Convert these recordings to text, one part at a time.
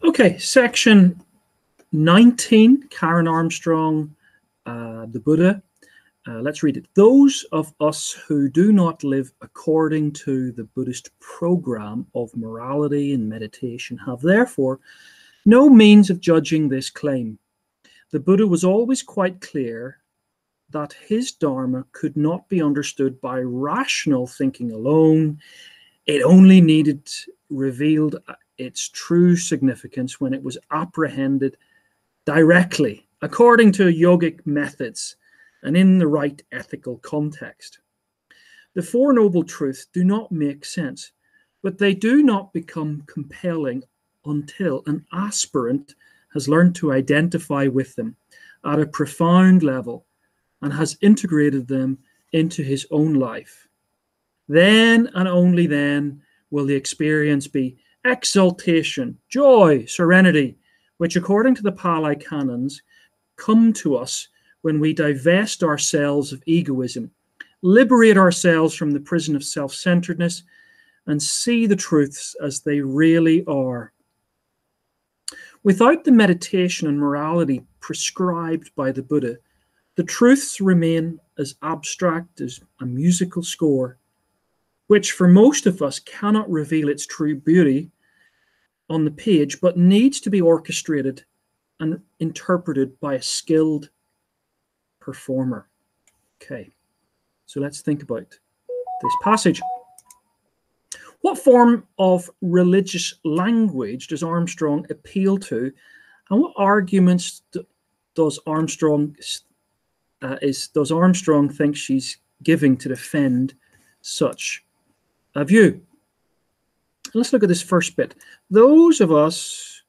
Okay, section 19, Karen Armstrong, the Buddha. Let's read it. Those of us who do not live according to the Buddhist program of morality and meditation have therefore no means of judging this claim. The Buddha was always quite clear that his Dharma could not be understood by rational thinking alone. It only needed revealed its true significance when it was apprehended directly, according to yogic methods and in the right ethical context. The Four Noble Truths do not make sense, but they do not become compelling until an aspirant has learned to identify with them at a profound level and has integrated them into his own life. Then and only then will the experience be exaltation, joy, serenity, which according to the Pali canons come to us when we divest ourselves of egoism, liberate ourselves from the prison of self-centeredness, and see the truths as they really are. Without the meditation and morality prescribed by the Buddha, the truths remain as abstract as a musical score, which for most of us cannot reveal its true beauty on the page, but needs to be orchestrated and interpreted by a skilled performer. Okay, so let's think about this passage. What form of religious language does Armstrong appeal to, and what arguments does Armstrong think she's giving to defend such a view? Let's look at this first bit. Those of us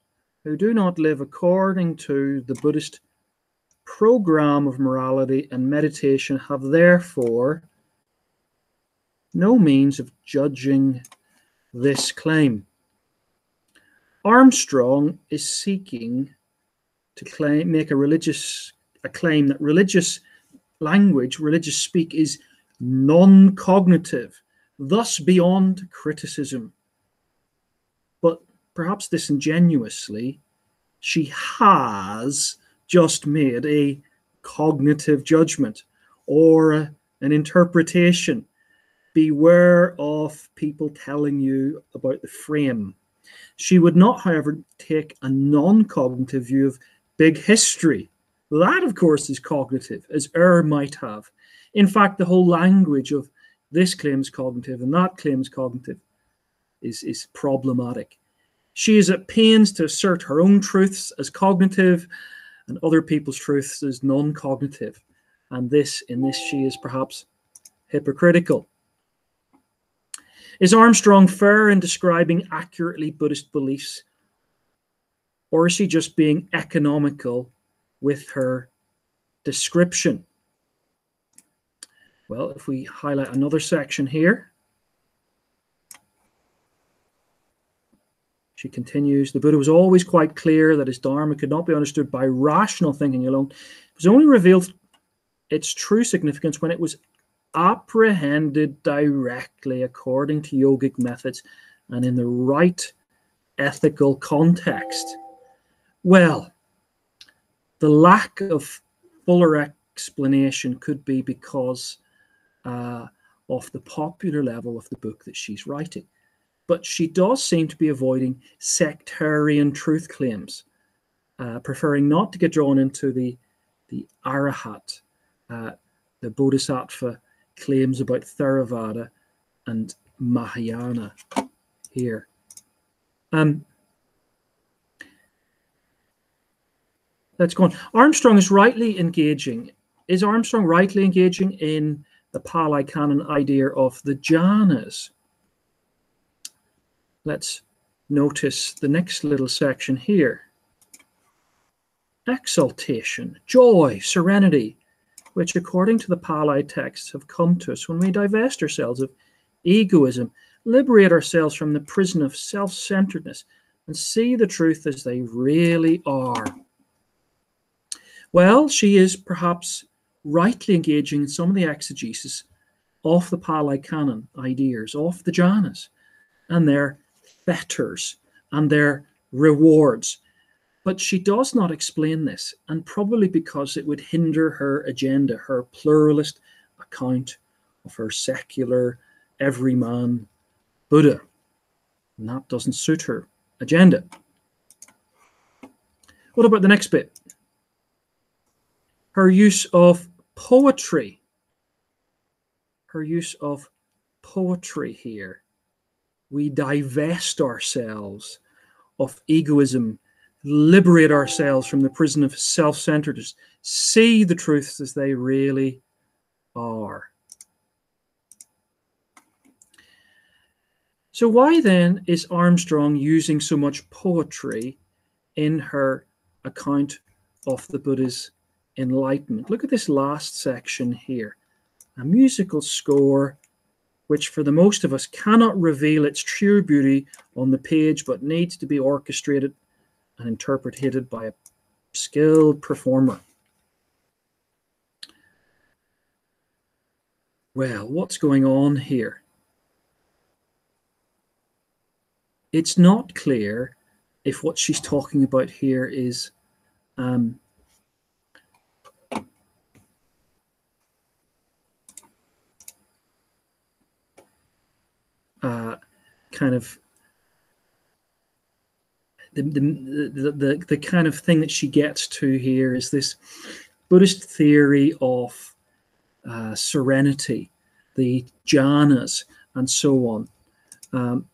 who do not live according to the Buddhist program of morality and meditation have therefore no means of judging this claim. Armstrong is seeking to make a claim that religious language, religious speak, is non-cognitive, thus beyond criticism. But perhaps disingenuously, she has just made a cognitive judgment or an interpretation. Beware of people telling you about the frame. She would not, however, take a non-cognitive view of big history. That, of course, is cognitive, as might have. In fact, the whole language of this claims cognitive and that claims cognitive is problematic. She is at pains to assert her own truths as cognitive and other people's truths as non-cognitive. And in this she is perhaps hypocritical. Is Armstrong fair in describing accurately Buddhist beliefs, or is she just being economical with her description? Well, if we highlight another section here, she continues, the Buddha was always quite clear that his Dharma could not be understood by rational thinking alone. It was only revealed its true significance when it was apprehended directly according to yogic methods and in the right ethical context. Well, the lack of fuller explanation could be because of the popular level of the book that she's writing. But she does seem to be avoiding sectarian truth claims, preferring not to get drawn into the Arahat, the Bodhisattva claims about Theravada and Mahayana here. Let's go on. Armstrong is rightly engaging. Is Armstrong rightly engaging in the Pali Canon idea of the jhanas? Let's notice the next little section here. Exaltation, joy, serenity, which according to the Pali texts have come to us when we divest ourselves of egoism, liberate ourselves from the prison of self-centeredness, and see the truth as they really are. Well, she is perhaps rightly engaging in some of the exegesis of the Pali Canon ideas, of the jhanas, and their fetters, and their rewards. But she does not explain this, and probably because it would hinder her agenda, her pluralist account of her secular, everyman Buddha. And that doesn't suit her agenda. What about the next bit? Her use of poetry. Her use of poetry here. We divest ourselves of egoism, liberate ourselves from the prison of self-centeredness, see the truths as they really are. So why then is Armstrong using so much poetry in her account of the Buddha's enlightenment? Look at this last section here. A musical score which for the most of us cannot reveal its true beauty on the page, but needs to be orchestrated and interpreted by a skilled performer. Well, what's going on here? It's not clear if what she's talking about here is kind of the kind of thing that she gets to here is this Buddhist theory of serenity, the jhanas, and so on.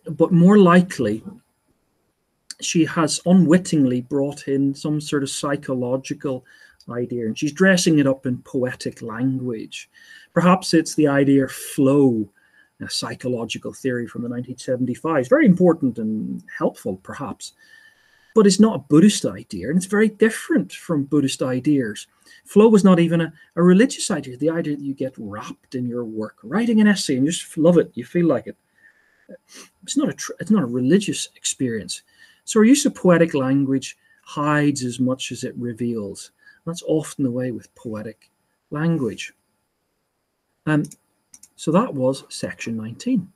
But more likely, she has unwittingly brought in some sort of psychological idea, and she's dressing it up in poetic language. Perhaps it's the idea of flow, a psychological theory from the 1975s. Very important and helpful, perhaps. But it's not a Buddhist idea, and it's very different from Buddhist ideas. Flow was not even a religious idea, the idea that you get wrapped in your work, writing an essay, and you just love it, you feel like it. It's not a religious experience. So our use of poetic language hides as much as it reveals. That's often the way with poetic language. So that was section 19.